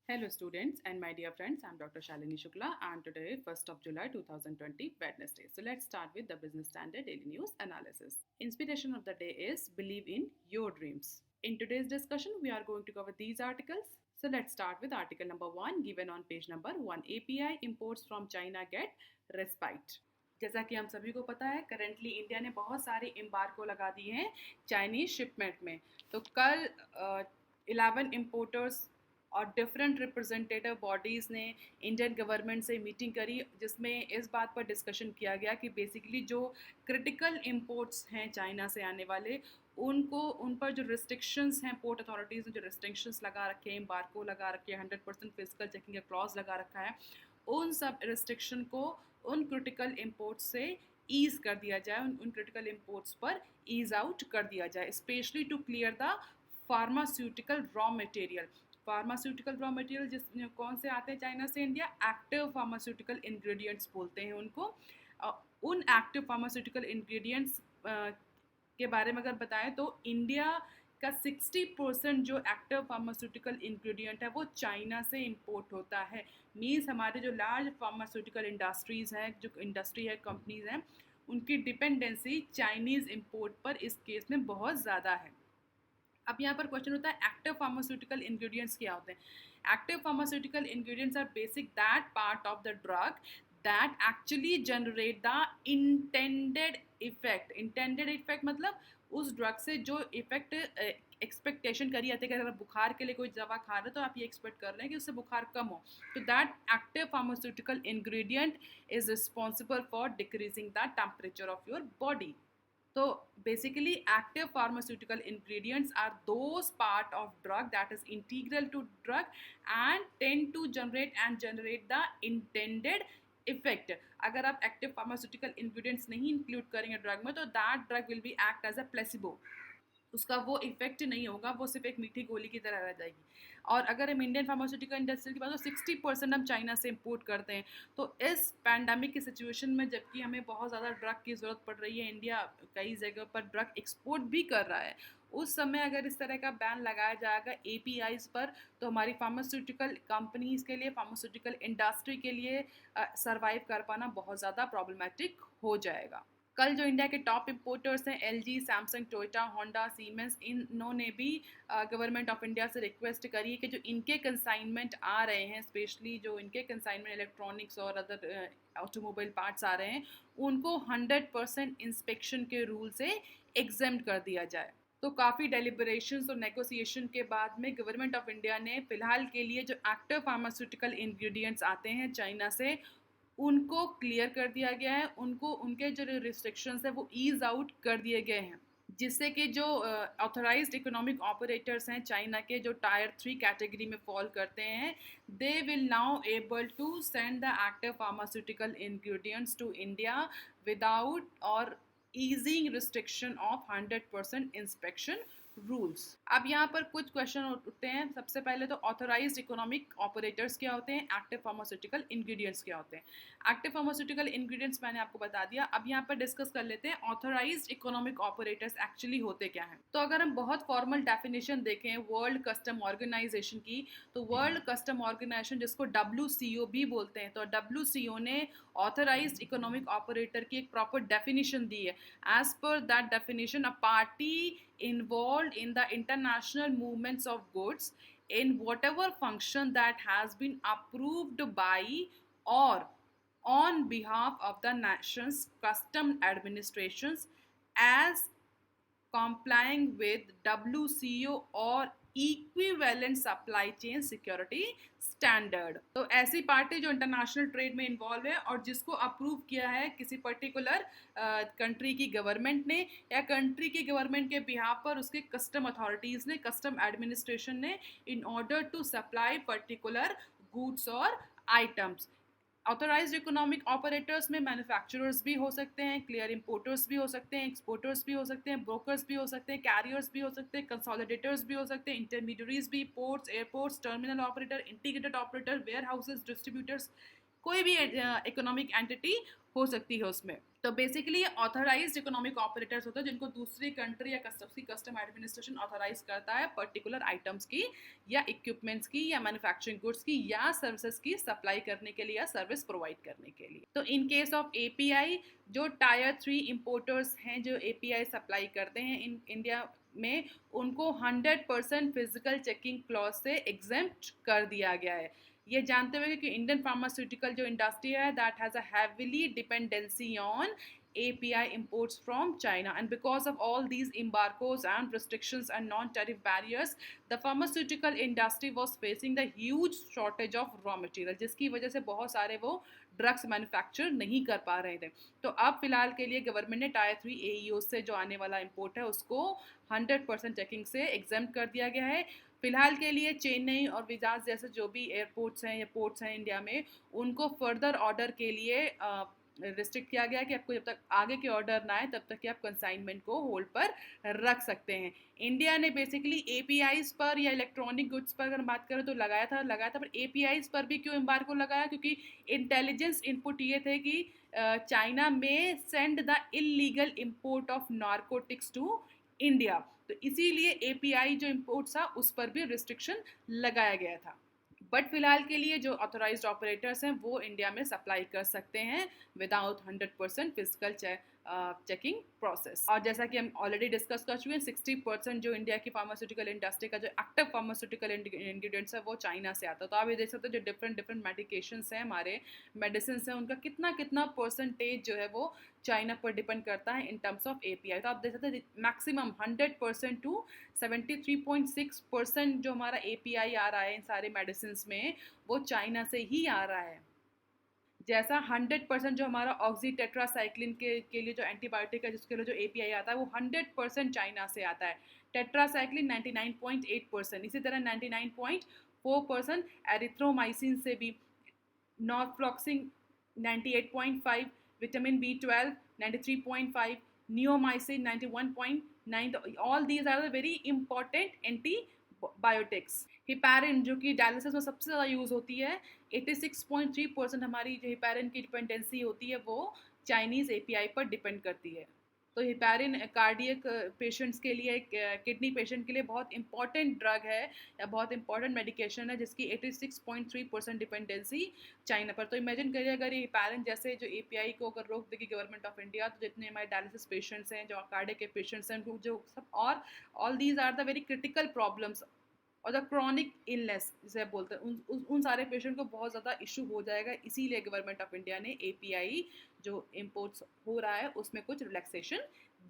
Hello students and my dear friends, I'm Dr. Shalini Shukla and today 1st of July 2020 Wednesday. So let's start with the Business Standard Daily News analysis. Inspiration of the day is believe in your dreams. In today's discussion, we are going to cover these articles. So let's start with article number 1 given on page number 1. API imports from China get respite. जैसा कि हम सभी को पता है currently India ने बहुत सारे एम्बार्को लगा दिए हैं चाइनीज शिपमेंट में। तो कल 11 इम्पोर्टर्स और डिफरेंट रिप्रेजेंटेटिव बॉडीज़ ने इंडियन गवर्नमेंट से मीटिंग करी जिसमें इस बात पर डिस्कशन किया गया कि बेसिकली जो क्रिटिकल इंपोर्ट्स हैं चाइना से आने वाले उन पर जो रिस्ट्रिक्शंस हैं पोर्ट अथॉरिटीज़ ने जो रिस्ट्रिक्शंस लगा रखे हैं एम्बार्को लगा रखे हैं 100% फिजिकल चेकिंग का क्लॉज लगा रखा है उन सब रिस्ट्रिक्शन को उन क्रिटिकल इंपोर्ट्स से ईज़ कर दिया जाए उन क्रिटिकल इंपोर्ट्स पर ईज़ आउट कर दिया जाए specially to clear the pharmaceutical raw material जिस कौन से आते हैं चाइना से इंडिया एक्टिव फार्मास्यूटिकल इंग्रेडिएंट्स बोलते हैं उनको। उन एक्टिव फार्मास्यूटिकल इंग्रेडिएंट्स के बारे में अगर बताएं तो इंडिया का 60% जो एक्टिव फार्मास्यूटिकल इंग्रेडिएंट है वो चाइना से इंपोर्ट होता है। मीन्स हमारे जो लार्ज फार्मास्यूटिकल इंडस्ट्रीज़ हैं जो इंडस्ट्री है कंपनीज़ हैं उनकी डिपेंडेंसी चाइनीज़ इंपोर्ट पर इस केस में बहुत ज़्यादा है। अब यहाँ पर क्वेश्चन होता है एक्टिव फार्मास्यूटिकल इंग्रेडिएंट्स क्या होते हैं। Active pharmaceutical ingredients are basic that part of the drug that actually generate the intended effect मतलब उस ड्रग से जो इफेक्ट एक्सपेक्टेशन करी जाती है कि अगर बुखार के लिए कोई दवा खा रहे हो तो आप ये एक्सपेक्ट कर रहे हैं कि उससे बुखार कम हो। तो that active pharmaceutical ingredient is responsible for decreasing the temperature of your body. So basically active pharmaceutical ingredients are those part of drug that is integral to drug and tend to generate the intended effect। अगर आप active pharmaceutical ingredients नहीं include करेंगे drug में तो that drug will be act as a placebo, उसका वो effect नहीं होगा, वो सिर्फ एक मीठी गोली की तरह रह जाएगी। और अगर हम इंडियन फार्मास्यूटिकल इंडस्ट्री की बात तो 60% हम चाइना से इंपोर्ट करते हैं। तो इस पैंडमिक की सिचुएशन में जबकि हमें बहुत ज़्यादा ड्रग की ज़रूरत पड़ रही है, इंडिया कई जगह पर ड्रग एक्सपोर्ट भी कर रहा है, उस समय अगर इस तरह का बैन लगाया जाएगा एपीआईज पर तो हमारी फार्मास्यूटिकल कंपनीज़ के लिए फार्मास्यूटिकल इंडस्ट्री के लिए सर्वाइव कर पाना बहुत ज़्यादा प्रॉब्लमेटिक हो जाएगा। कल जो इंडिया के टॉप इंपोर्टर्स हैं LG, Samsung, Toyota, Honda, siemens, इन्होंने भी गवर्नमेंट ऑफ इंडिया से रिक्वेस्ट करी है कि जो इनके कंसाइनमेंट आ रहे हैं स्पेशली जो इनके कंसाइनमेंट इलेक्ट्रॉनिक्स और अदर ऑटोमोबाइल पार्ट्स आ रहे हैं उनको 100% इंस्पेक्शन के रूल से एग्जेम्प्ट कर दिया जाए। तो काफ़ी डेलिब्रेशंस और नेगोशिएशन के बाद में गवर्नमेंट ऑफ इंडिया ने फ़िलहाल के लिए जो एक्टिव फार्मास्यूटिकल इंग्रेडिएंट्स आते हैं चाइना से उनको क्लियर कर दिया गया है, उनको उनके जो रिस्ट्रिक्शंस है वो ईज़ आउट कर दिए गए हैं जिससे कि जो ऑथराइज्ड इकोनॉमिक ऑपरेटर्स हैं चाइना के जो टायर 3 कैटेगरी में फॉल करते हैं they will now able to send the active pharmaceutical ingredients to India without और easing restriction of 100% inspection rules. अब यहाँ पर कुछ क्वेश्चन उठते हैं। सबसे पहले तो ऑथराइज्ड इकोनॉमिक ऑपरेटर्स क्या होते हैं, एक्टिव फार्मास्यूटिकल इंग्रेडिएंट्स क्या होते हैं। एक्टिव फार्मास्यूटिकल इंग्रेडिएंट्स मैंने आपको बता दिया। अब यहाँ पर डिस्कस कर लेते हैं ऑथराइज्ड इकोनॉमिक ऑपरेटर्स एक्चुअली होते क्या हैं। तो अगर हम बहुत फॉर्मल डेफिनेशन देखें वर्ल्ड कस्टम ऑर्गेनाइजेशन की तो वर्ल्ड कस्टम ऑर्गेनाइजेशन जिसको WCO भी बोलते हैं तो WCO ने ऑथराइज्ड इकोनॉमिक ऑपरेटर की एक प्रॉपर डेफिनेशन दी है। As per that definition a party involved in the international movements of goods in whatever function that has been approved by or on behalf of the nation's custom administrations as complying with WCO or equivalent supply chain security standard. तो ऐसी party जो international trade में involve है और जिसको approve किया है किसी पर्टिकुलर कंट्री की गवर्नमेंट ने या कंट्री की गवर्नमेंट के बिहाफ पर उसके कस्टम अथॉरिटीज़ ने कस्टम एडमिनिस्ट्रेशन ने in order to supply particular goods और आइटम्स। ऑथराइज्ड इकोनॉमिक ऑपरेटर्स में मैन्युफैक्चरर्स भी हो सकते हैं, क्लियर इंपोर्टर्स भी हो सकते हैं, एक्सपोर्टर्स भी हो सकते हैं, ब्रोकर्स भी हो सकते हैं, कैरियर्स भी हो सकते हैं, कंसोलिडेटर्स भी हो सकते हैं, इंटरमीडियरीज भी, ports, airports, terminal operator, integrated operator, warehouses, distributors, कोई भी इकोनॉमिक एंटिटी हो सकती है उसमें। तो बेसिकली ये ऑथराइज्ड इकोनॉमिक ऑपरेटर्स होते हैं जिनको दूसरी कंट्री या कस्टम एडमिनिस्ट्रेशन ऑथराइज करता है पर्टिकुलर आइटम्स की या इक्विपमेंट्स की या मैन्युफैक्चरिंग गुड्स की या सर्विसेज की सप्लाई करने के लिए या सर्विस प्रोवाइड करने के लिए। तो इन केस ऑफ एपीआई जो टायर 3 इंपोर्टर्स हैं जो एपीआई सप्लाई करते हैं इन इंडिया में, उनको 100% फिजिकल चेकिंग क्लॉज से एग्जेम्प्ट कर दिया गया है। ये जानते हुए कि इंडियन फार्मास्यूटिकल जो इंडस्ट्री है that has a heavily dependency on API imports from China, and because of all these embargoes and restrictions and non-tariff barriers, the pharmaceutical industry was facing the huge shortage of raw material, जिसकी वजह से बहुत सारे वो drugs manufacture नहीं कर पा रहे थे। तो अब फिलहाल के लिए गवर्नमेंट ने टायर 3 AEO से जो आने वाला इम्पोर्ट है उसको 100% चेकिंग से एग्जाम कर दिया गया है। फिलहाल के लिए चेन्नई और विजाज जैसे जो भी एयरपोर्ट्स हैं या पोर्ट्स हैं इंडिया में, उनको फर्दर ऑर्डर के लिए रिस्ट्रिक्ट किया गया कि आपको जब तक आगे के ऑर्डर ना आए तब तक कि आप कंसाइनमेंट को होल्ड पर रख सकते हैं। इंडिया ने बेसिकली एपीआईज पर या इलेक्ट्रॉनिक गुड्स पर अगर बात करें तो लगाया था, पर एपीआईज पर भी क्यों एम्बार्गो लगाया? क्योंकि इंटेलिजेंस इनपुट ये थे कि चाइना में send the illegal import of narcotics to India, तो इसीलिए एपीआई जो इम्पोर्ट था उस पर भी रिस्ट्रिक्शन लगाया गया था। बट फिलहाल के लिए जो ऑथोराइज्ड ऑपरेटर्स हैं वो इंडिया में सप्लाई कर सकते हैं विदाउट 100% फिजिकल चेकिंग प्रोसेस। और जैसा कि हम ऑलरेडी डिस्कस कर चुके हैं 60% जो इंडिया की फार्मास्यूटिकल इंडस्ट्री का जो एक्टिव फार्मास्यूटिकल इंग्रेडिएंट्स है वो चाइना से आता है। तो आप ये देख सकते हो जो डिफरेंट मेडिकेशंस हैं, हमारे मेडिसिन हैं, उनका कितना परसेंटेज जो है वो चाइना पर डिपेंड करता है इन टर्म्स ऑफ एपीआई। तो आप देख सकते हैं मैक्सिमम 100% टू 73.6% जो हमारा एपीआई आ रहा है इन सारे मेडिसिन में वो चाइना से ही आ रहा है। जैसा 100% जो हमारा ऑक्सीटेट्रासाइक्लिन के लिए जो एंटीबायोटिक है जिसके लिए जो एपीआई आता है वो 100% चाइना से आता है। टेट्रासाइक्लिन 99.8%, इसी तरह 99.4% एरिथ्रोमाइसिन से भी, norfloxacin 98.5, vitamin B12 93.5, neomycin 91.9, all these are the very important antibiotics. Heparin जो कि डायलिसिस में सबसे ज़्यादा यूज़ होती है, 86.3% हमारी जो हिपैरिन की डिपेंडेंसी होती है वो चाइनीज़ एपीआई पर डिपेंड करती है। तो हिपैरिन कार्डियक पेशेंट्स के लिए, किडनी पेशेंट के लिए बहुत इंपॉर्टेंट ड्रग है या बहुत इंपॉर्टेंट मेडिकेशन है जिसकी 86.3% डिपेंडेंसी चाइना पर। तो इमेजिन करिए अगर ये हिपैरिन जैसे जो एपीआई को अगर रोक देगी गवर्नमेंट ऑफ इंडिया, तो जितने हमारे डायलिसिस पेशेंट्स हैं, जो कार्डियक के पेशेंट्स हैं, जो सब, और all these are the very critical problems और द क्रॉनिक इलनेस जिसे बोलते हैं, उन सारे पेशेंट को बहुत ज़्यादा इशू हो जाएगा। इसीलिए गवर्नमेंट ऑफ इंडिया ने एपीआई जो इम्पोर्ट्स हो रहा है उसमें कुछ रिलैक्सेशन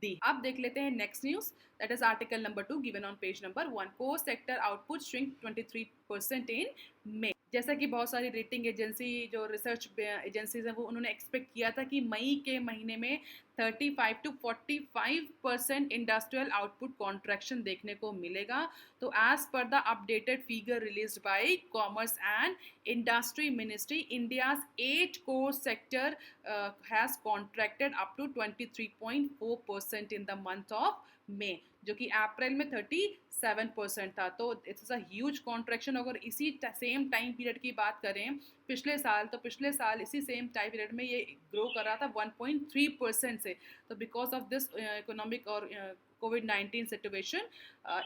दी। अब देख लेते हैं next news, that is article number 2 given on page number 1। Core sector output shrink 23% इन मे। जैसा कि बहुत सारी रेटिंग एजेंसी जो रिसर्च एजेंसीज हैं वो उन्होंने एक्सपेक्ट किया था कि मई के महीने में 35 to 45% इंडस्ट्रियल आउटपुट कॉन्ट्रैक्शन देखने को मिलेगा। तो as per the updated figure released by commerce and industry ministry, India's 8 core sector has contracted up to 23.4% in the month of May, जो कि अप्रैल में 37% था। तो इट्स अ ह्यूज कॉन्ट्रैक्शन। अगर इसी सेम टाइम पीरियड की बात करें पिछले साल, तो पिछले साल इसी सेम टाइम पीरियड में ये ग्रो कर रहा था 1.3% से। तो बिकॉज ऑफ दिस इकोनॉमिक और कोविड-19 सिचुएशन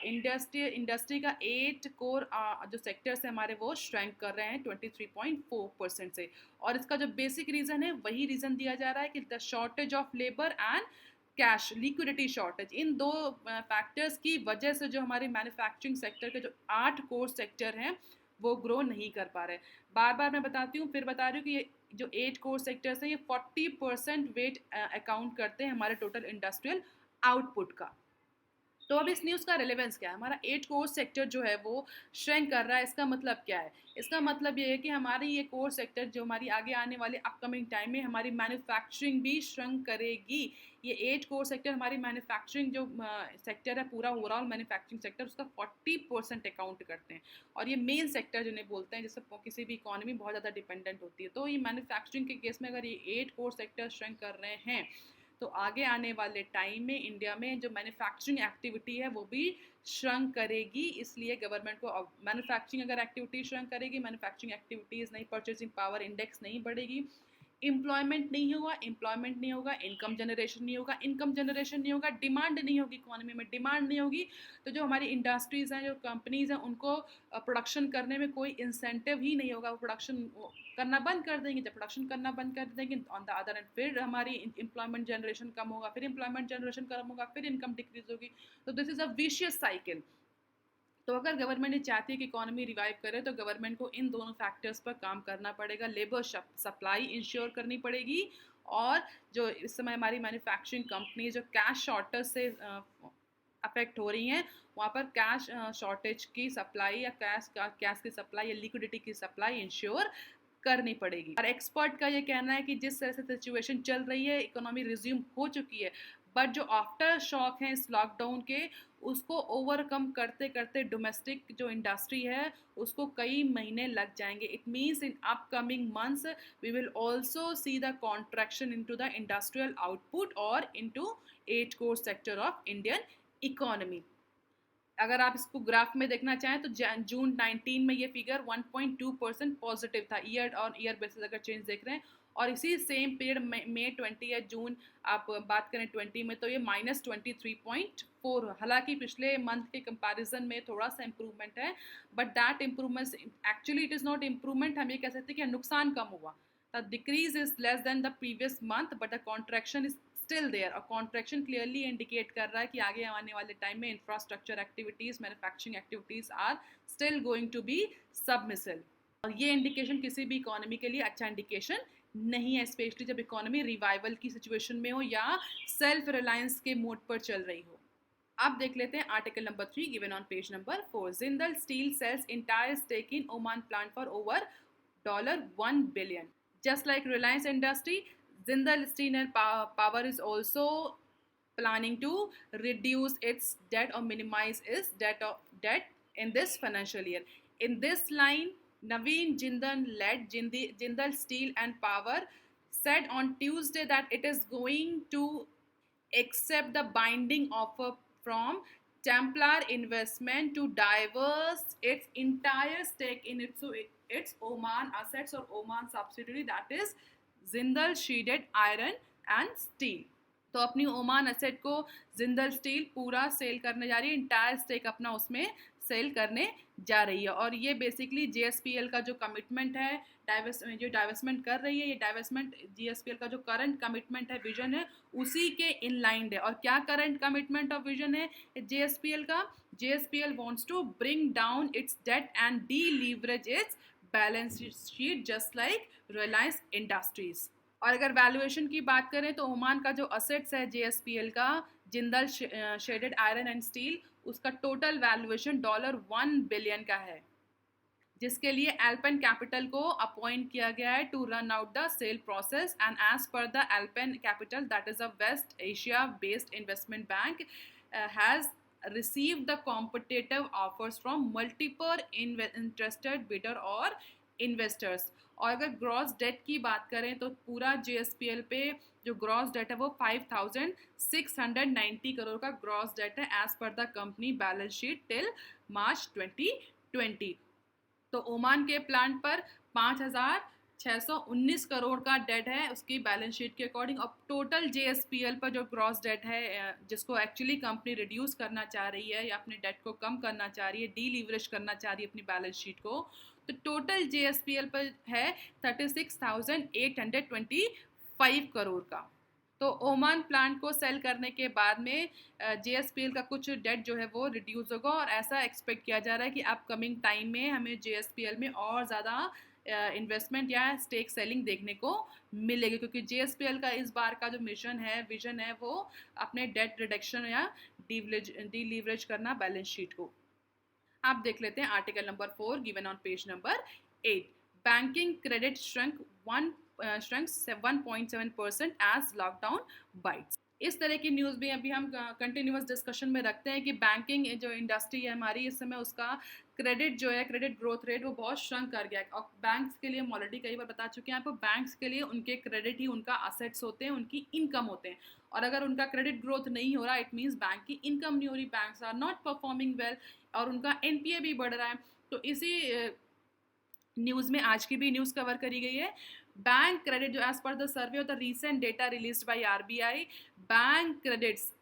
इंडस्ट्री का 8 कोर जो सेक्टर्स हैं हमारे वो श्रैंक कर रहे हैं 23.4% से। और इसका जो बेसिक रीज़न है वही रीज़न दिया जा रहा है कि the shortage of labour and cash liquidity shortage, इन दो फैक्टर्स की वजह से जो हमारे मैन्युफैक्चरिंग सेक्टर के जो 8 कोर सेक्टर हैं वो ग्रो नहीं कर पा रहे। बार बार मैं बताती हूँ, फिर बता रही हूँ कि ये जो 8 कोर सेक्टर्स हैं ये 40% वेट अकाउंट करते हैं हमारे टोटल इंडस्ट्रियल आउटपुट का। तो अब इस न्यूज़ का रिलेवेंस क्या है? हमारा 8 कोर सेक्टर जो है वो श्रिंक कर रहा है, इसका मतलब क्या है? इसका मतलब ये है कि हमारी ये कोर सेक्टर जो हमारी आगे आने वाले अपकमिंग टाइम में हमारी मैन्युफैक्चरिंग भी श्रिंक करेगी। ये 8 कोर सेक्टर हमारी मैन्युफैक्चरिंग जो सेक्टर है पूरा ओवरऑल मैन्युफैक्चरिंग सेक्टर उसका 40% अकाउंट करते हैं। और ये मेन सेक्टर जिन्हें बोलते हैं जिससे किसी भी इकॉनमी बहुत ज़्यादा डिपेंडेंट होती है। तो ये मैन्युफैक्चरिंग के केस में अगर ये 8 कोर सेक्टर श्रिंक कर रहे हैं तो आगे आने वाले टाइम में इंडिया में जो मैन्युफैक्चरिंग एक्टिविटी है वो भी श्रंक करेगी, इसलिए गवर्नमेंट को मैन्युफैक्चरिंग अगर एक्टिविटी श्रंक करेगी, मैन्युफैक्चरिंग एक्टिविटीज़ नहीं, परचेसिंग पावर इंडेक्स नहीं बढ़ेगी, एम्प्लॉयमेंट नहीं होगा, इनकम जनरेशन नहीं होगा, डिमांड नहीं होगी, इकोनॉमी में डिमांड नहीं होगी, तो जो हमारी इंडस्ट्रीज़ हैं, जो कंपनीज़ हैं, उनको प्रोडक्शन करने में कोई इंसेंटिव ही नहीं होगा, वो प्रोडक्शन करना बंद कर देंगे। जब प्रोडक्शन करना बंद कर देंगे, ऑन द अदर एंड फिर हमारी एम्प्लॉयमेंट जनरेशन कम होगा, फिर एम्प्लॉयमेंट जनरेशन कम होगा, फिर इनकम डिक्रीज होगी। तो this is a vicious cycle. तो अगर गवर्नमेंट ये चाहती है कि इकोनॉमी रिवाइव करे, तो गवर्नमेंट को इन दोनों फैक्टर्स पर काम करना पड़ेगा। लेबर सप्लाई इंश्योर करनी पड़ेगी, और जो इस समय हमारी मैन्युफैक्चरिंग कंपनी जो कैश शॉर्टेज से अफेक्ट हो रही हैं, वहाँ पर कैश शॉर्टेज की सप्लाई या कैश की सप्लाई या लिक्विडिटी की सप्लाई इंश्योर करनी पड़ेगी। और एक्सपर्ट का ये कहना है कि जिस तरह से सिचुएशन चल रही है, इकोनॉमी रिज्यूम हो चुकी है, बट जो आफ्टर शॉक हैं इस लॉकडाउन के, उसको ओवरकम करते करते डोमेस्टिक जो इंडस्ट्री है उसको कई महीने लग जाएंगे। It means in upcoming months we will also see the contraction into the industrial output और into 8 core sector of Indian economy. अगर आप इसको ग्राफ में देखना चाहें तो जून 19 में ये फिगर 1.2% पॉजिटिव था, ईयर और ईयर बेसिस अगर चेंज देख रहे हैं, और इसी सेम पीरियड मई 20 या जून आप बात करें 20 में, तो ये -23.4। हालांकि पिछले मंथ के कंपैरिजन में थोड़ा सा इम्प्रूवमेंट है, but that improvement actually it is not improvement, हम ये कह सकते हैं कि नुकसान कम हुआ। The decrease is less than the previous month, but the contraction is still there. और कॉन्ट्रैक्शन क्लियरली इंडिकेट कर रहा है कि आगे आने वाले टाइम में infrastructure activities, manufacturing activities are still going to be submissive. और ये इंडिकेशन किसी भी इकोनॉमी के लिए अच्छा इंडिकेशन नहीं है, स्पेशली जब इकोनॉमी रिवाइवल की सिचुएशन में हो या सेल्फ रिलायंस के मोड पर चल रही हो। अब देख लेते हैं article number 3 given on page number 4। Jindal steel sells entire stake in Oman plant for over $1 billion। Just like Reliance Industry, Jindal Steel and Power is also planning to reduce its debt or minimize its debt in this financial year. In this line, Naveen Jindal led Jindal Steel and Power said on Tuesday that it is going to accept the binding offer from Templar Investment to divest its entire stake in its Oman assets or Oman subsidiary, that is Jindal Sheeted Iron and Steel। तो अपनी Oman asset को Jindal steel पूरा cell करने जा रही है, entire stake अपना उसमें सेल करने जा रही है। और ये बेसिकली जेएसपीएल का जो कमिटमेंट है, जो डाइवेस्टमेंट कर रही है, ये डाइवेस्टमेंट जेएसपीएल का जो करंट कमिटमेंट है, विजन है, उसी के इनलाइंड है। और क्या करंट कमिटमेंट और विजन है जेएसपीएल का? JSPL wants to bring down its debt and deleverage its balance sheet just like Reliance Industries. और अगर वैल्यूएशन की बात करें तो ओमान का जो असेट्स है जेएसपीएल का, Jindal shaded iron and steel, उसका टोटल वैल्यूएशन $1 बिलियन का है, जिसके लिए एल्पेन कैपिटल को अपॉइंट किया गया है to run out the sale process. And as per the Alpen capital, that is a West Asia based investment bank, has received the competitive offers from multiple interested bidder और investors। और अगर gross date की बात करें तो पूरा JSPL पे जो ग्रॉस डेट है वो 5,690 करोड़ का ग्रॉस डेट है as per the company balance sheet till March 2020। तो ओमान के प्लांट पर 5,619 करोड़ का डेट है उसकी बैलेंस शीट के अकॉर्डिंग। और टोटल जेएसपीएल पर जो ग्रॉस डेट है, जिसको एक्चुअली कंपनी रिड्यूस करना चाह रही है या अपने डेट को कम करना चाह रही है, डी लीवरेज करना चाह रही है अपनी बैलेंस शीट को, तो टोटल जेएसपीएल पर है 36,825 करोड़ का। तो ओमान प्लांट को सेल करने के बाद में जेएसपीएल का कुछ डेट जो है वो रिड्यूस होगा, और ऐसा एक्सपेक्ट किया जा रहा है कि अपकमिंग टाइम में हमें जेएसपीएल में और ज़्यादा इन्वेस्टमेंट या स्टेक सेलिंग देखने को मिलेगी, क्योंकि जेएसपीएल का इस बार का जो विजन है वो अपने डेट रिडक्शन या डी लीवरेज करना बैलेंस शीट को। आप देख लेते हैं article number 4 given on page number 8। Banking credit shrunk 1.7% as lockdown bites। इस तरह की न्यूज़ भी अभी हम कंटिन्यूअस डिस्कशन में रखते हैं कि बैंकिंग जो इंडस्ट्री है हमारी, इस समय उसका क्रेडिट जो है, क्रेडिट ग्रोथ रेट वो बहुत श्रंक कर गया है। और बैंक्स के लिए हम ऑलरेडी कई बार बता चुके हैं आपको, बैंक्स के लिए उनके क्रेडिट ही उनका असेट्स होते हैं, उनकी इनकम होते हैं। और अगर उनका क्रेडिट ग्रोथ नहीं हो रहा, इट मीन्स बैंक की इनकम नहीं हो रही, banks are not performing well, और उनका एनपीए भी बढ़ रहा है। तो इसी न्यूज़ में आज की भी न्यूज़ कवर करी गई है। बैंक क्रेडिट जो as per the survey of the recent data released by RBI, bank credits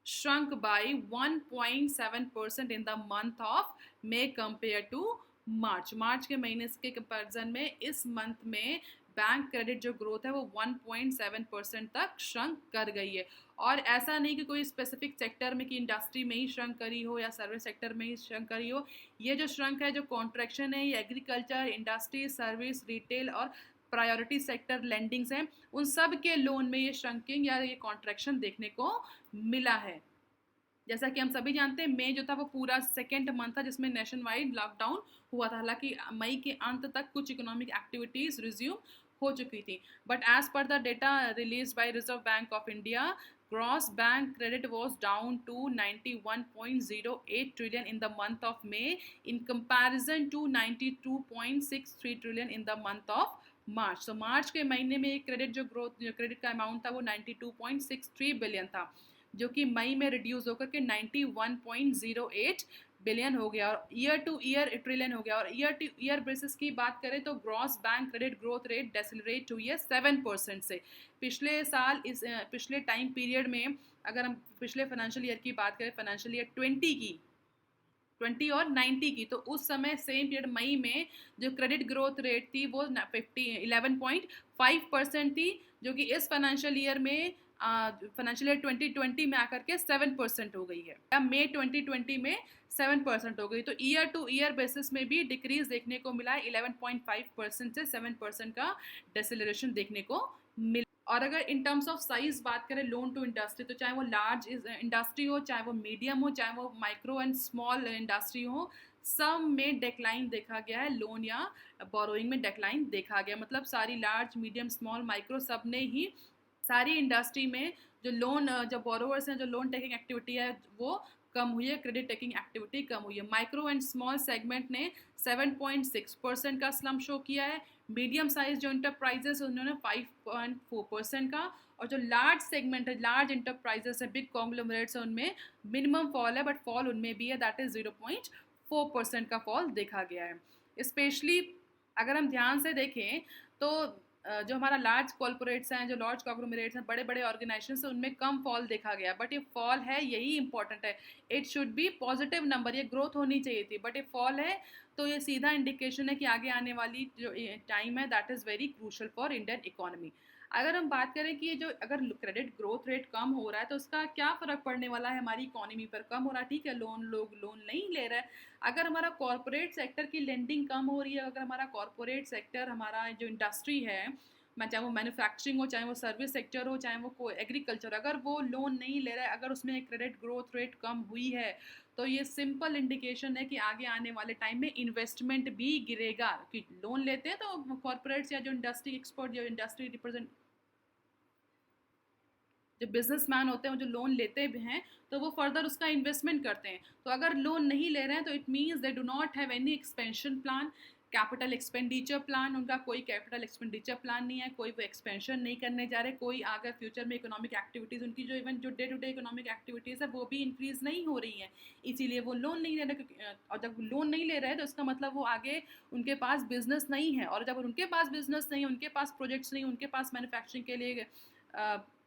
shrunk by 1.7% in the month of May compared to मार्च। मार्च के महीने के कंपैरिजन में इस मंथ में बैंक क्रेडिट जो ग्रोथ है वो 1.7% तक श्रंक कर गई है। और ऐसा नहीं कि कोई स्पेसिफिक सेक्टर में, कि इंडस्ट्री में ही श्रंक करी हो या सर्विस सेक्टर में ही श्रंक करी हो। ये जो श्रंक है, जो कॉन्ट्रैक्शन है, ये एग्रीकल्चर, इंडस्ट्री, सर्विस, रिटेल और प्रायोरिटी सेक्टर लेंडिंग्स हैं, उन सब के लोन में ये श्रंकिंग या ये कॉन्ट्रैक्शन देखने को मिला है। जैसा कि हम सभी जानते हैं, मई जो था वो पूरा सेकेंड मंथ था जिसमें नेशन वाइड लॉकडाउन हुआ था। हालांकि मई के अंत तक कुछ इकोनॉमिक एक्टिविटीज रिज्यूम हो चुकी थी, but as per the data release by Reserve Bank of India, gross bank credit was down to 91.08 trillion in the month of May in comparison to 92.63 trillion in the month of मार्च। तो मार्च के महीने में credit जो growth, जो credit का amount था वो 92.63 billion था, जो कि मई में रिड्यूस होकर के 91.08 बिलियन हो गया, और ईयर टू ईयर ट्रिलियन हो गया। और ईयर टू ईयर बेसिस की बात करें तो gross bank credit growth rate decelerate हुई है 7% से। पिछले साल इस पिछले टाइम पीरियड में, अगर हम पिछले फाइनेंशियल ईयर की बात करें, फाइनेंशियल ईयर 20 और 90 की, तो उस समय सेम पीरियड मई में जो क्रेडिट ग्रोथ रेट थी वो 11.5% थी, जो कि इस फाइनेंशियल ईयर में, फाइनेंशियल ईयर 2020 में आकर के 7% हो गई है, या मई 2020 में 7% हो गई। तो ईयर टू ईयर बेसिस में भी डिक्रीज देखने को मिला है, 11.5% से 7% का डेसिलरेशन देखने को मिला। और अगर इन टर्म्स ऑफ साइज बात करें लोन टू इंडस्ट्री, तो चाहे वो लार्ज इंडस्ट्री हो, चाहे वो मीडियम हो, चाहे वो माइक्रो एंड स्मॉल इंडस्ट्री हो, सब में डिक्लाइन देखा गया है, लोन या बोरोइंग में डिक्लाइन देखा गया। मतलब सारी लार्ज, मीडियम, स्मॉल, माइक्रो, सब ने ही, सारी इंडस्ट्री में जो लोन, जो बोरोवर्स हैं, जो लोन टेकिंग एक्टिविटी है वो कम हुई है, क्रेडिट टेकिंग एक्टिविटी कम हुई है। माइक्रो एंड स्मॉल सेगमेंट ने 7.6% का स्लम शो किया है, मीडियम साइज जो इंटरप्राइजेस उन्होंने 5.4% का, और जो लार्ज सेगमेंट है, लार्ज इंटरप्राइजेस है, बिग कॉन्ग्लोमरेट्स है, उनमें मिनिमम फॉल है, बट फॉल उनमें भी है, दैट इज 0.4% का फॉल देखा गया है। स्पेशली अगर हम ध्यान से देखें तो जो हमारा लार्ज कॉर्पोरेट्स हैं, जो लार्ज कॉन्ग्लोमरेट्स हैं, बड़े बड़े ऑर्गेनाइजेशंस हैं, उनमें कम फॉल देखा गया, बट ये फॉल है, यही इंपॉर्टेंट है, it should be positive number, ये ग्रोथ होनी चाहिए थी, बट ये फॉल है, तो ये सीधा इंडिकेशन है कि आगे आने वाली जो टाइम है that is very crucial for Indian economy. अगर हम बात करें कि ये जो अगर क्रेडिट ग्रोथ रेट कम हो रहा है तो उसका क्या फ़र्क पड़ने वाला है हमारी इकोनॉमी पर, कम हो रहा है, ठीक है, लोग लोन नहीं ले रहे हैं। अगर हमारा कॉर्पोरेट सेक्टर की लेंडिंग कम हो रही है, अगर हमारा कॉर्पोरेट सेक्टर, हमारा जो इंडस्ट्री है, चाहे वो मैन्युफैक्चरिंग हो, चाहे वो सर्विस सेक्टर हो, चाहे वो एग्रीकल्चर, अगर वो लोन नहीं ले रहा है, अगर उसमें क्रेडिट ग्रोथ रेट कम हुई है, तो ये सिंपल इंडिकेशन है कि आगे आने वाले टाइम में इन्वेस्टमेंट भी गिरेगा। कि लोन लेते हैं तो कॉर्पोरेट्स या जो इंडस्ट्री एक्सपर्ट, जो इंडस्ट्री रिप्रेजेंट, जो बिजनेसमैन होते हैं, वो जो लोन लेते भी हैं तो वो फर्दर उसका इन्वेस्टमेंट करते हैं। तो अगर लोन नहीं ले रहे हैं तो it means they do not have any expansion plan, capital expenditure plan, उनका कोई कैपिटल एक्सपेंडिचर प्लान नहीं है, कोई वो एक्सपेंशन नहीं करने जा रहे, कोई आगे फ्यूचर में इकोनॉमिक एक्टिविटीज़, उनकी जो इवन जो day to day economic activities है वो भी इंक्रीज़ नहीं हो रही हैं, इसीलिए वो लोन नहीं ले रहे। और जब लोन नहीं ले रहे तो इसका मतलब वो आगे उनके पास बिजनेस नहीं है, और जब उनके पास बिजनेस नहीं, उनके पास प्रोजेक्ट्स नहीं, उनके पास मैन्युफैक्चरिंग के लिए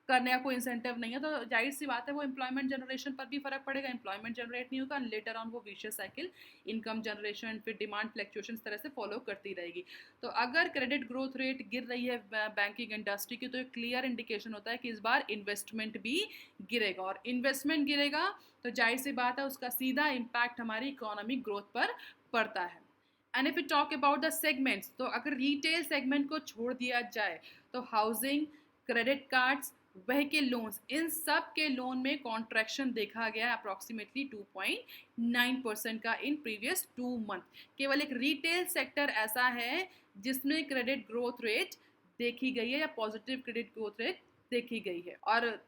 करने का कोई इंसेंटिव नहीं है, तो जाहिर सी बात है वो एम्प्लॉयमेंट जनरेशन पर भी फर्क पड़ेगा, एम्प्लॉयमेंट जनरेट नहीं होगा, लेटर ऑन वो विशियस साइकिल इनकम जनरेशन, फिर डिमांड फ्लक्चुएशन इस तरह से फॉलो करती रहेगी। तो अगर क्रेडिट ग्रोथ रेट गिर रही है बैंकिंग इंडस्ट्री की, तो एक क्लियर इंडिकेशन होता है कि इस बार इन्वेस्टमेंट भी गिरेगा, और इन्वेस्टमेंट गिरेगा तो जाहिर सी बात है उसका सीधा इम्पैक्ट हमारी इकोनॉमिक ग्रोथ पर पड़ता है। And if you talk about the segments, तो अगर रिटेल सेगमेंट को छोड़ दिया जाए तो housing, credit cards, vehicle loans, इन सब के लोन में कॉन्ट्रैक्शन देखा गया है अप्रॉक्सीमेटली 2.9% का इन प्रीवियस 2 मंथ। केवल एक रिटेल सेक्टर ऐसा है जिसमें क्रेडिट ग्रोथ रेट देखी गई है या पॉजिटिव क्रेडिट ग्रोथ रेट देखी गई है। और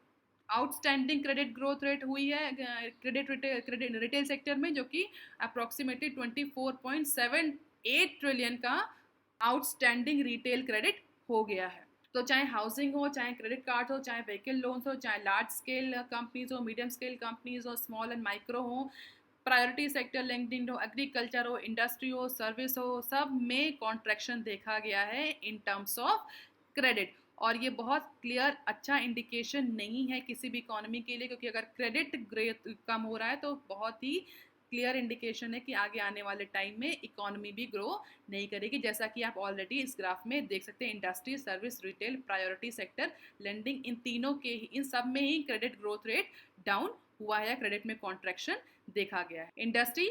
आउटस्टैंडिंग क्रेडिट ग्रोथ रेट हुई है क्रेडिट रिटेल सेक्टर में, जो कि अप्रोक्सीमेटली 24.78 ट्रिलियन का आउटस्टैंडिंग रिटेल क्रेडिट हो गया है। तो चाहे हाउसिंग हो, चाहे क्रेडिट कार्ड हो, चाहे व्हीकल लोन्स हो, चाहे लार्ज स्केल कंपनीज हो, मीडियम स्केल कंपनीज हो, स्मॉल एंड माइक्रो हो, प्रायोरिटी सेक्टर लिंक्ड हो, एग्रीकल्चर हो, इंडस्ट्री हो, सर्विस हो, सब में कॉन्ट्रैक्शन देखा गया है इन टर्म्स ऑफ क्रेडिट। और ये बहुत क्लियर अच्छा इंडिकेशन नहीं है किसी भी इकोनॉमी के लिए, क्योंकि अगर क्रेडिट ग्रोथ कम हो रहा है तो बहुत ही क्लियर इंडिकेशन है कि आगे आने वाले टाइम में इकोनॉमी भी ग्रो नहीं करेगी, जैसा कि आप ऑलरेडी इस ग्राफ में देख सकते हैं। Industry, service, retail, priority sector, lending, इन तीनों के ही, इन सब में ही क्रेडिट ग्रोथ रेट डाउन हुआ है, क्रेडिट में कॉन्ट्रैक्शन देखा गया है। इंडस्ट्री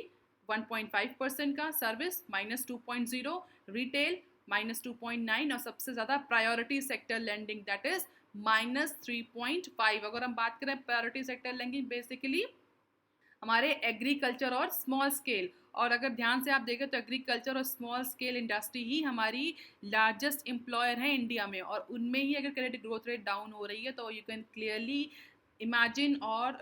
1.5% का, सर्विस -2.0, रिटेल -2.9 और सबसे ज़्यादा priority sector lending that is -3.5। अगर हम बात करें प्रायोरिटी सेक्टर लेंडिंग, बेसिकली हमारे एग्रीकल्चर और स्मॉल स्केल, और अगर ध्यान से आप देखें तो एग्रीकल्चर और स्मॉल स्केल इंडस्ट्री ही हमारी लार्जेस्ट एम्प्लॉयर है इंडिया में, और उनमें ही अगर क्रेडिट ग्रोथ रेट डाउन हो रही है तो यू कैन क्लियरली इमेजिन और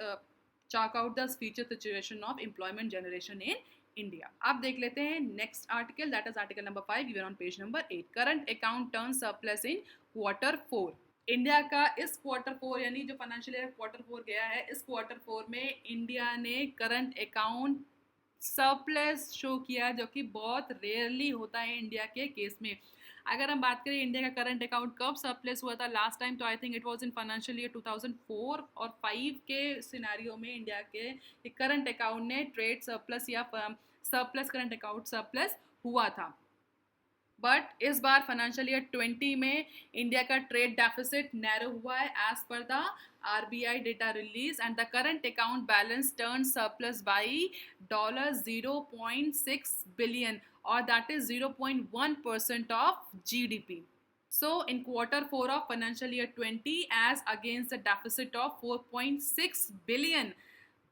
chalk out the future situation of employment generation in India. आप देख लेते हैं next article, that is article number 5 given on page number 8। Current account turn surplus in quarter 4। India का इस quarter 4 यानी जो financial year quarter 4 गया है, इस क्वार्टर 4 में इंडिया ने करंट अकाउंट सरप्लस शो किया, जो कि बहुत रेयरली होता है इंडिया के केस में। अगर हम बात करें इंडिया का करंट अकाउंट कब सरप्लस हुआ था लास्ट टाइम, तो I think it was in financial year 2004 और 5 के सिनेरियो में इंडिया के करंट अकाउंट ने ट्रेड सरप्लस या सरप्लस करंट अकाउंट सरप्लस हुआ था। बट इस बार फाइनेंशियल ईयर 20 में इंडिया का ट्रेड डेफिसिट नैरो हुआ है as per the RBI data release, and the current account balance turn surplus by $0.6 billion, or that is 0.1% of GDP. So in quarter 4 of financial year 20, as against the deficit of 4.6 billion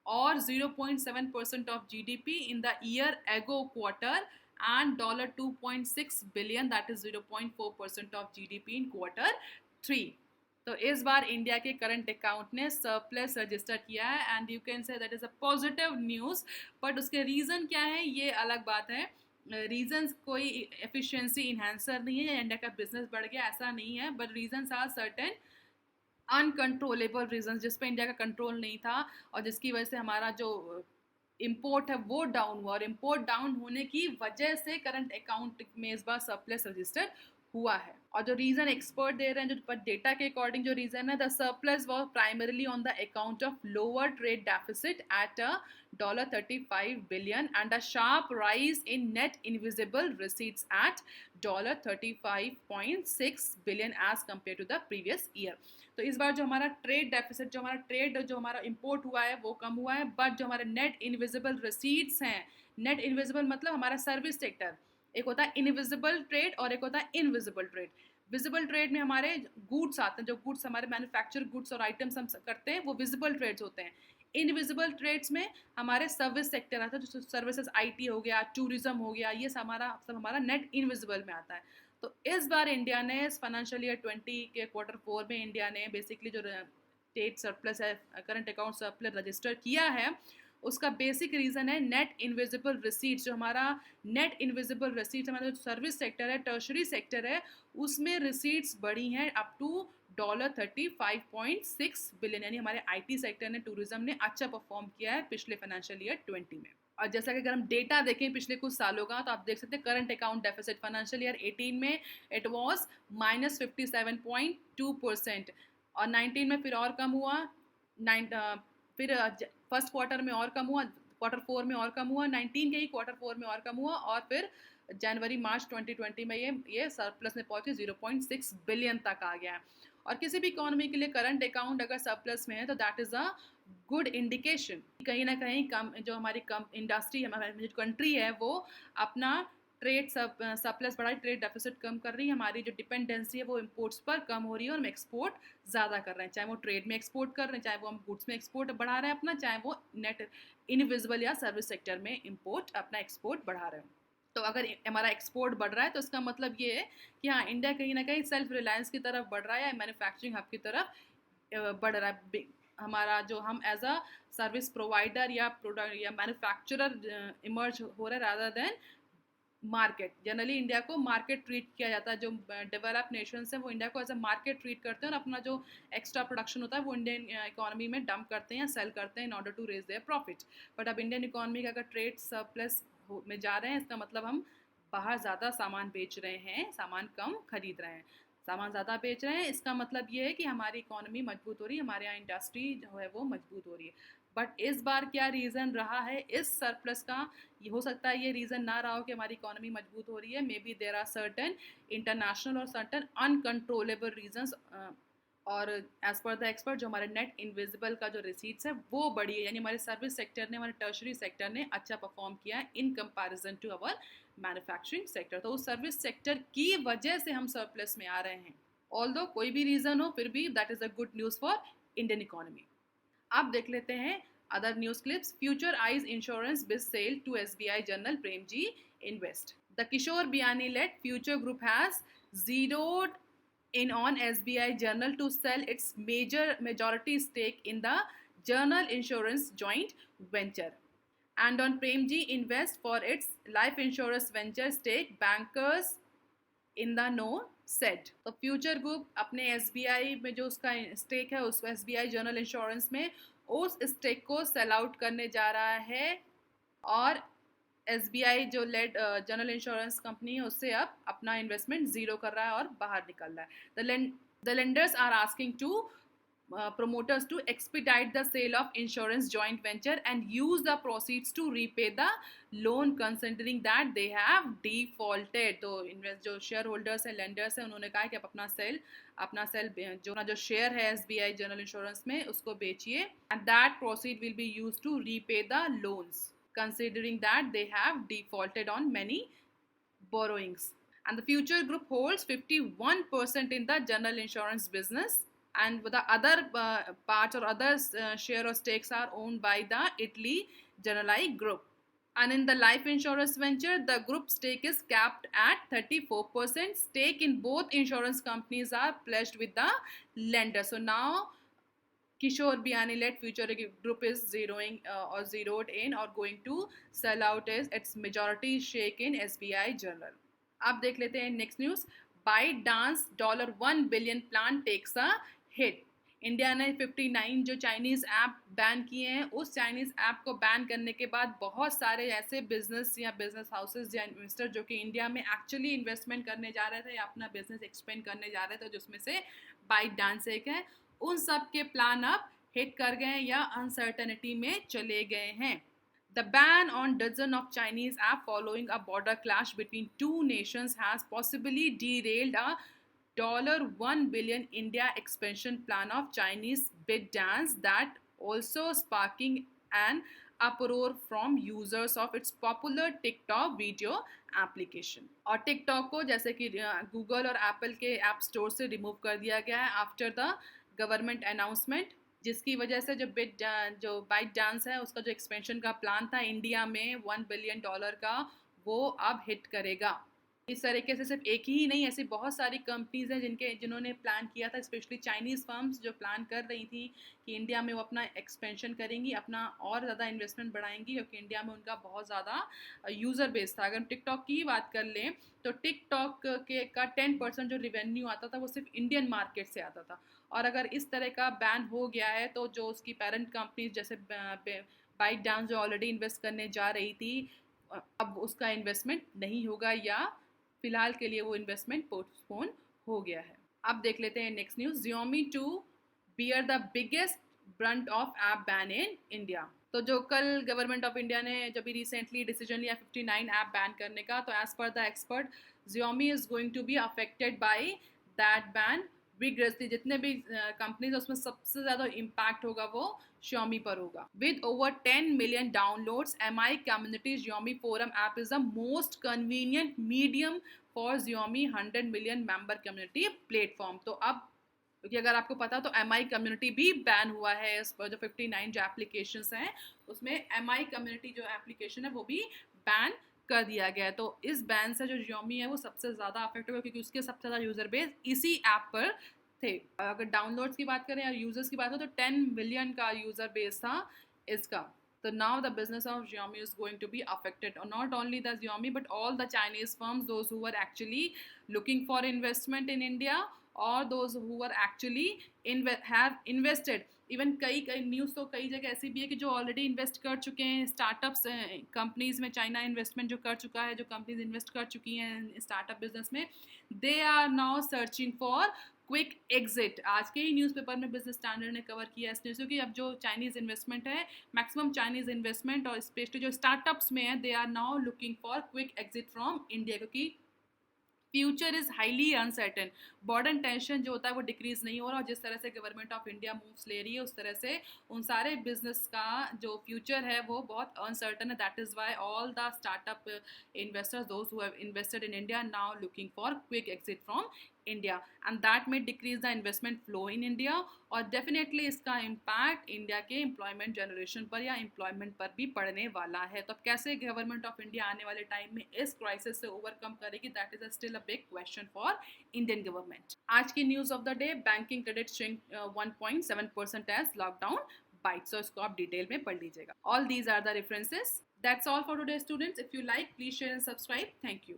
or 0.7% of GDP in the year ago quarter, and $2.6 billion, that is 0.4% of GDP in quarter 3. तो इस बार India के current account ने surplus register किया है, and you can say that is a positive news. But उसके reason क्या है ये अलग बात है। रीजंस कोई एफिशिएंसी इन्हांसर नहीं है, इंडिया का बिजनेस बढ़ गया ऐसा नहीं है, but reasons are certain uncontrollable reasons जिस पे इंडिया का कंट्रोल नहीं था, और जिसकी वजह से हमारा जो इम्पोर्ट है वो डाउन हुआ, और इम्पोर्ट डाउन होने की वजह से करंट अकाउंट में इस बार सरप्लस रजिस्टर हुआ है। और जो रीजन एक्सपर्ट दे रहे हैं, जो डेटा के अकॉर्डिंग जो रीजन है, the surplus was primarily on the account of lower trade deficit at $35 billion and a sharp rise in net invisible receipts at $35.6 billion as compared to the previous year. तो इस बार जो हमारा trade deficit, जो हमारा import हुआ है वो कम हुआ है, बट जो हमारे नेट इनविजिबल रिसीट्स हैं, नेट इनविजिबल मतलब हमारा सर्विस सेक्टर, एक होता है इनविजिबल ट्रेड और एक होता है इनविजिबल ट्रेड। विजिबल ट्रेड में हमारे गुड्स आते हैं, जो गुड्स हमारे मैन्युफैक्चर गुड्स और आइटम्स हम करते हैं वो विजिबल ट्रेड्स होते हैं। इनविजिबल ट्रेड्स में हमारे सर्विस सेक्टर आता है, जो सर्विसेज IT हो गया, टूरिज्म हो गया, ये सब हमारा नेट इनविजिबल में आता है। तो इस बार इंडिया ने इस फाइनेंशियल ईयर 20 के क्वार्टर 4 में इंडिया ने बेसिकली जो स्टेट सरप्लस है, करंट अकाउंट सरप्लस रजिस्टर किया है, उसका बेसिक रीज़न है नेट इनविजिबल रिसीट्स। जो हमारा नेट इनविजिबल रिसीट्स, हमारा जो सर्विस सेक्टर है, टर्शरी सेक्टर है, उसमें रिसीट्स बढ़ी हैं अप टू $35.6 बिलियन, यानी हमारे IT सेक्टर ने, टूरिज्म ने अच्छा परफॉर्म किया है पिछले फाइनेंशियल ईयर 20 में। और जैसा कि अगर हम डेटा देखें पिछले कुछ सालों का, तो आप देख सकते हैं current account deficit financial year 18 में इट वाज -57.2%, और 19 में फिर और कम हुआ, फिर फर्स्ट क्वार्टर में और कम हुआ, क्वार्टर 4 में और कम हुआ, 19 के ही क्वार्टर 4 में और कम हुआ, और फिर जनवरी मार्च 2020 में ये सरप्लस में पहुंचे 0.6 बिलियन तक आ गया है। और किसी भी इकोनॉमी के लिए करंट अकाउंट अगर सरप्लस में है तो that is a good indication. कहीं ना कहीं जो हमारी इंडस्ट्री, हमारी जो कंट्री है, वो अपना ट्रेड सरप्लस बढ़ा, ट्रेड डेफिसिट कम कर रही है, हमारी जो डिपेंडेंसी है वो इंपोर्ट्स पर कम हो रही है, और हम एक्सपोर्ट ज़्यादा कर रहे हैं, चाहे वो ट्रेड में एक्सपोर्ट कर रहे हैं, चाहे वो हम गुड्स में एक्सपोर्ट बढ़ा रहे हैं अपना, चाहे वो नेट इनविजिबल या सर्विस सेक्टर में इंपोर्ट अपना एक्सपोर्ट बढ़ा रहे हैं। तो अगर हमारा एक्सपोर्ट बढ़ रहा है तो इसका मतलब ये है कि हाँ, इंडिया कहीं ना कहीं सेल्फ रिलायंस की तरफ बढ़ रहा है, या मैन्युफैक्चरिंग हब की तरफ बढ़ रहा है। हमारा जो हम एज अ सर्विस प्रोवाइडर या प्रोडक्ट या मैन्युफैक्चरर इमर्ज हो रहा है rather than market. Generally India को मार्केट ट्रीट किया जाता है, जो डेवलप नेशंस हैं वो इंडिया को एज अ मार्केट ट्रीट करते हैं और अपना जो एक्स्ट्रा प्रोडक्शन होता है वो इंडियन इकोनॉमी में डंप करते हैं या सेल करते हैं in order to raise their profit. But अब इंडियन इकोनॉमी का अगर ट्रेड सरप्लस में जा रहे हैं, इसका मतलब हम बाहर ज़्यादा सामान बेच रहे हैं, सामान कम खरीद रहे हैं। सामान ज़्यादा बेच रहे हैं, इसका मतलब ये है कि हमारी इकोनॉमी मजबूत हो रही है, हमारे यहाँ इंडस्ट्री जो है वो मजबूत हो रही है। बट इस बार क्या रीज़न रहा है इस सरप्लस का? ये हो सकता है ये रीज़न ना रहा हो कि हमारी इकोनॉमी मजबूत हो रही है। May be there are certain international और सर्टन अनकंट्रोलेबल रीजंस, और एज पर द एक्सपर्ट जो हमारे नेट इनविजिबल का जो रिसीट्स है वो बढ़ी है, यानी हमारे सर्विस सेक्टर ने, हमारे टर्शरी सेक्टर ने अच्छा परफॉर्म किया है in comparison to our manufacturing sector. तो उस सर्विस सेक्टर की वजह से हम सरप्लस में आ रहे हैं। ऑल्दो कोई भी रीज़न हो, फिर भी that is a good news for Indian economy. अब देख लेते हैं other news clips. Future Aegis insurance biz sale to SBI general Premji invest. The Kishore Biyani led future group has zeroed in on SBI General to sell its majority stake in the General Insurance joint venture, and on Premji Invest for its life insurance venture stake. Bankers in the know said। तो future group अपने SBI में जो उसका stake है, उस SBI general insurance में उस stake को सेल आउट करने जा रहा है, और SBI जो लेड जनरल इंश्योरेंस कंपनी है उससे अब अपना इन्वेस्टमेंट ज़ीरो कर रहा है और बाहर निकल रहा है। The lenders are asking to promoters to expedite the sale of insurance joint venture and use the proceeds to repay the loan, considering that they have defaulted। तो इन्वेस्ट जो शेयर होल्डर्स हैं, लेंडर्स हैं, उन्होंने कहा कि आप अपना cell जो शेयर है SBI जनरल इंश्योरेंस में उसको बेचिए, and that proceed will be used to repay the loans, considering that they have defaulted on many borrowings। And the future group holds 51% in the general insurance business, and the other parts or other share or stakes are owned by the Italy Generali group। And in the life insurance venture, the group stake is capped at 34%. Stake in both insurance companies are pledged with the lender। So now Kishore Biani led future group is zeroed in or going to sell out its majority stake in SBI General। अब देख लेते हैं next news. ByteDance $1 billion plan takes a hit. India ने 59 जो Chinese app ban किए हैं, उस Chinese app को बैन करने के बाद बहुत सारे ऐसे बिजनेस या बिजनेस हाउसेज या इन्वेस्टर जो कि इंडिया में एक्चुअली इन्वेस्टमेंट करने जा रहे थे या अपना बिजनेस एक्सपेंड करने जा रहे थे, जिसमें से ByteDance एक है, उन सब के प्लान अब हिट कर गए या अनसर्टेनिटी में चले गए हैं। The ban on dozens of Chinese apps following a border clash between two nations has possibly derailed a $1 billion India expansion plan of Chinese ByteDance, that also sparking an uproar from users of its popular TikTok video application। और TikTok को जैसे कि Google और Apple के app store से remove कर दिया गया है आफ्टर द गवर्नमेंट अनाउंसमेंट, जिसकी वजह से जो ByteDance है उसका जो एक्सपेंशन का प्लान था इंडिया में $1 बिलियन का, वो अब हिट करेगा। इस तरीके से सिर्फ एक ही नहीं, ऐसी बहुत सारी कंपनीज हैं जिन्होंने प्लान किया था, स्पेशली चाइनीज़ फर्म्स जो प्लान कर रही थी कि इंडिया में वो अपना एक्सपेंशन करेंगी, अपना और ज़्यादा इन्वेस्टमेंट बढ़ाएंगी, क्योंकि इंडिया में उनका बहुत ज़्यादा यूज़र बेस था। अगर हम टिकटॉक की बात कर लें तो टिकटॉक का 10% जो रिवेन्यू आता था वो सिर्फ इंडियन मार्केट से आता था, और अगर इस तरह का बैन हो गया है तो जो उसकी पेरेंट कंपनीज जैसे ByteDance जो ऑलरेडी इन्वेस्ट करने जा रही थी, अब उसका इन्वेस्टमेंट नहीं होगा या फिलहाल के लिए वो इन्वेस्टमेंट पोस्टपोन हो गया है। अब देख लेते हैं next news. Xiaomi to bear the biggest brunt of app ban in India. तो जो कल गवर्नमेंट ऑफ इंडिया ने जब भी रिसेंटली डिसीजन लिया 59 ऐप बैन करने का, तो as per the expert Xiaomi is going to be affected by that ban vigorously. जितने भी कंपनीज उसमें सबसे ज़्यादा इम्पैक्ट होगा वो Xiaomi पर होगा। With over 10 million downloads, MI community Xiaomi forum app is the most convenient medium for Xiaomi 100 million member community platform. तो अब क्योंकि अगर आपको पता तो MI कम्युनिटी भी बैन हुआ है, इस पर जो 59 जो एप्लीकेशंस हैं उसमें MI कम्युनिटी जो एप्लीकेशन है वो भी बैन कर दिया गया है। तो इस बैन से जो Xiaomi है वो सबसे ज़्यादा अफेक्ट होगा, क्योंकि उसके सबसे ज़्यादा यूज़र बेस इसी ऐप पर थे। अगर डाउनलोड्स की बात करें या यूजर्स की बात हो तो 10 मिलियन का यूजर बेस था इसका. So now the business of Xiaomi is going to be affected, or not only the Xiaomi but all the Chinese firms, those who were actually looking for investment in India, or those who were actually have invested. Even कई कई news तो कई जगह ऐसी भी है कि जो ऑलरेडी इन्वेस्ट कर चुके हैं स्टार्टअप्स कंपनीज में. चाइना इन्वेस्टमेंट जो कर चुका है, जो कंपनीज इन्वेस्ट कर चुकी हैं स्टार्टअप बिजनेस में, they are now searching for quick exit. आज के ही न्यूज़पेपर में बिजनेस स्टैंडर्ड ने कवर किया इस न्यूज़ कि अब जो चाइनीज़ इन्वेस्टमेंट है, मैक्सिमम चाइनीज़ इन्वेस्टमेंट और स्पेशली जो स्टार्टअप्स में है, they are now looking for quick exit from India, क्योंकि future is highly uncertain. Border tension जो होता है वो डिक्रीज़ नहीं हो रहा, और जिस तरह से गवर्नमेंट ऑफ इंडिया मूव्स ले रही है उस तरह से उन सारे बिजनेस का जो फ्यूचर है वो बहुत अनसर्टन है. That is why all the startup investors, those who have invested in India, now looking for quick exit from India, and that में decrease the investment flow in India. और definitely इसका impact India के employment generation पर या employment पर भी पड़ने वाला है. तो अब कैसे गवर्नमेंट ऑफ इंडिया आने वाले टाइम में इस क्राइसिस से ओवरकम करेगी, that is still a big question for Indian government. आज की news of the day, banking credit shrink 1.7% as lockdown bite. So इसको आप डिटेल में पढ़ लीजिएगा. All these are the references. That's all for today students. If you like, please share and subscribe. Thank you.